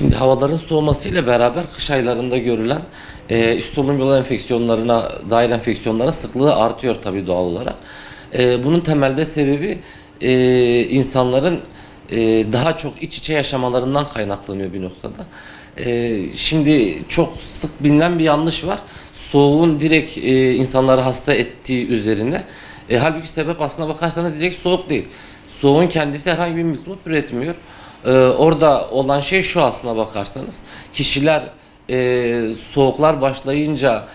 Şimdi havaların soğumasıyla beraber kış aylarında görülen üst solunum yolu enfeksiyonlarına dair enfeksiyonların sıklığı artıyor tabii doğal olarak. Bunun temelde sebebi insanların daha çok iç içe yaşamalarından kaynaklanıyor bir noktada. Şimdi çok sık bilinen bir yanlış var. Soğuğun direkt insanları hasta ettiği üzerine. Halbuki sebep aslına bakarsanız direkt soğuk değil. Soğuğun kendisi herhangi bir mikrop üretmiyor. Orada olan şey şu aslına bakarsanız. Kişiler soğuklar başlayınca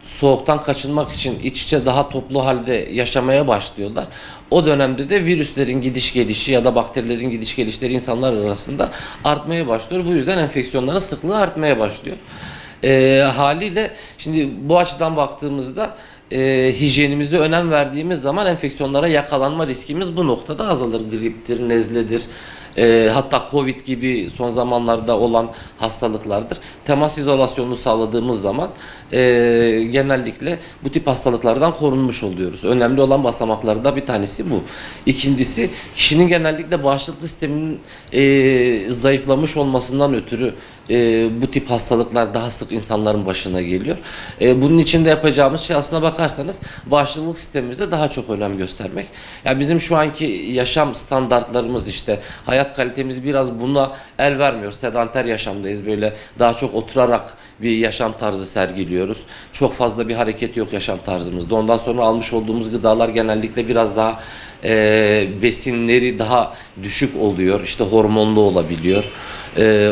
soğuktan kaçınmak için iç içe daha toplu halde yaşamaya başlıyorlar. O dönemde de virüslerin gidiş gelişi ya da bakterilerin gidiş gelişleri insanlar arasında artmaya başlıyor. Bu yüzden enfeksiyonların sıklığı artmaya başlıyor. Haliyle şimdi bu açıdan baktığımızda hijyenimize önem verdiğimiz zaman enfeksiyonlara yakalanma riskimiz bu noktada azalır. Griptir, nezledir, hatta Covid gibi son zamanlarda olan hastalıklardır. Temas izolasyonunu sağladığımız zaman genellikle bu tip hastalıklardan korunmuş oluyoruz. Önemli olan basamaklarda bir tanesi bu. İkincisi, kişinin genellikle bağışıklık sisteminin zayıflamış olmasından ötürü bu tip hastalıklar daha sık insanların başına geliyor. Bunun için de yapacağımız şey aslına bakarsanız bağışıklık sistemimize daha çok önem göstermek. Yani bizim şu anki yaşam standartlarımız işte hayat kalitemiz biraz buna el vermiyor. Sedanter yaşamdayız. Böyle daha çok oturarak bir yaşam tarzı sergiliyoruz. Çok fazla bir hareket yok yaşam tarzımızda. Ondan sonra almış olduğumuz gıdalar genellikle biraz daha besinleri daha düşük oluyor. İşte hormonlu olabiliyor.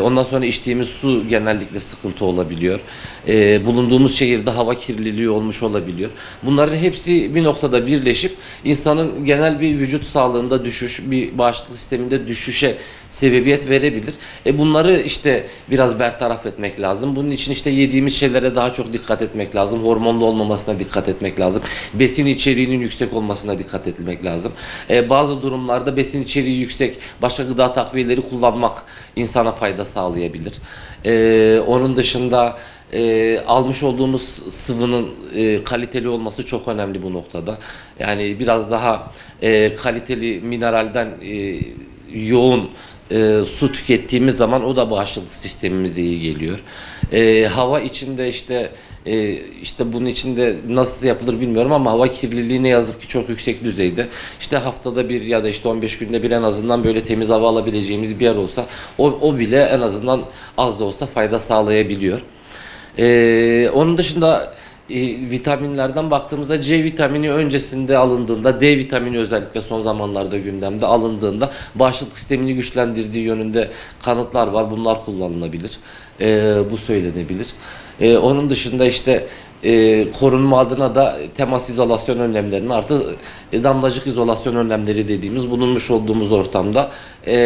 Ondan sonra içtiğimiz su genellikle sıkıntı olabiliyor. Bulunduğumuz şehirde hava kirliliği olmuş olabiliyor. Bunların hepsi bir noktada birleşip insanın genel bir vücut sağlığında düşüş, bir bağışıklık sisteminde düşüşe sebebiyet verebilir. Bunları işte biraz bertaraf etmek lazım. Bunun için işte yediğimiz şeylere daha çok dikkat etmek lazım. Hormonlu olmamasına dikkat etmek lazım. Besin içeriğinin yüksek olmasına dikkat etmek lazım. Bazı durumlarda besin içeriği yüksek başka gıda takviyeleri kullanmak insana fayda sağlayabilir. Onun dışında almış olduğumuz sıvının kaliteli olması çok önemli bu noktada. Yani biraz daha kaliteli mineralden yoğun su tükettiğimiz zaman o da bağışıklık sistemimize iyi geliyor. Hava içinde işte bunun içinde nasıl yapılır bilmiyorum ama hava kirliliği ne yazık ki çok yüksek düzeyde. İşte haftada bir ya da işte 15 günde bir en azından böyle temiz hava alabileceğimiz bir yer olsa o bile en azından az da olsa fayda sağlayabiliyor. Onun dışında vitaminlerden baktığımızda C vitamini öncesinde alındığında, D vitamini özellikle son zamanlarda gündemde alındığında bağışıklık sistemini güçlendirdiği yönünde kanıtlar var. Bunlar kullanılabilir. Bu söylenebilir. Onun dışında işte korunma adına da temas izolasyon önlemlerini artı damlacık izolasyon önlemleri dediğimiz bulunmuş olduğumuz ortamda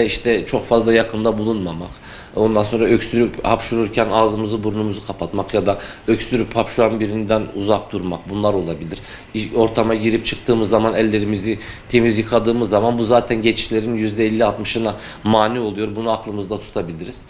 işte çok fazla yakında bulunmamak. Ondan sonra öksürüp hapşururken ağzımızı burnumuzu kapatmak ya da öksürüp hapşuran birinden uzak durmak bunlar olabilir. Ortama girip çıktığımız zaman ellerimizi temiz yıkadığımız zaman bu zaten geçişlerin %50-60'ına mani oluyor. Bunu aklımızda tutabiliriz.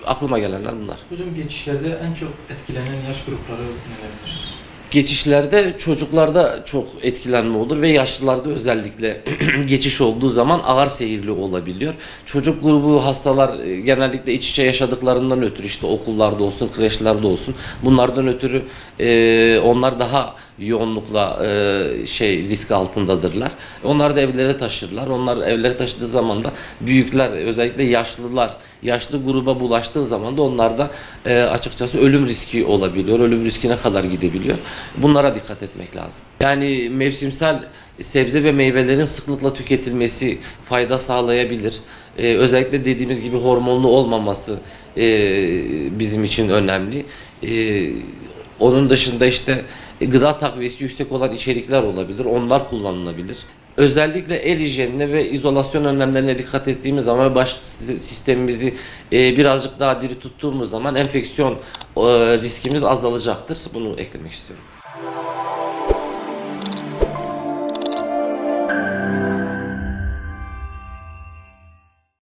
Aklıma gelenler bunlar. Hocam geçişlerde en çok etkilenen yaş grupları nelerdir? Geçişlerde çocuklarda çok etkilenme olur ve yaşlılarda özellikle geçiş olduğu zaman ağır seyirli olabiliyor. Çocuk grubu hastalar genellikle iç içe yaşadıklarından ötürü işte okullarda olsun, kreşlerde olsun bunlardan ötürü onlar daha yoğunlukla risk altındadırlar. Onlar da evlere taşırlar. Onlar evlere taşıdığı zaman da büyükler özellikle yaşlılar yaşlı gruba bulaştığı zaman da onlarda açıkçası ölüm riski olabiliyor. Ölüm riskine kadar gidebiliyor. Bunlara dikkat etmek lazım. Yani mevsimsel sebze ve meyvelerin sıklıkla tüketilmesi fayda sağlayabilir. Özellikle dediğimiz gibi hormonlu olmaması bizim için önemli. Onun dışında işte gıda takviyesi yüksek olan içerikler olabilir. Onlar kullanılabilir. Özellikle el hijyenine ve izolasyon önlemlerine dikkat ettiğimiz zaman ve bağışıklık sistemimizi birazcık daha diri tuttuğumuz zaman enfeksiyon riskimiz azalacaktır. Bunu eklemek istiyorum.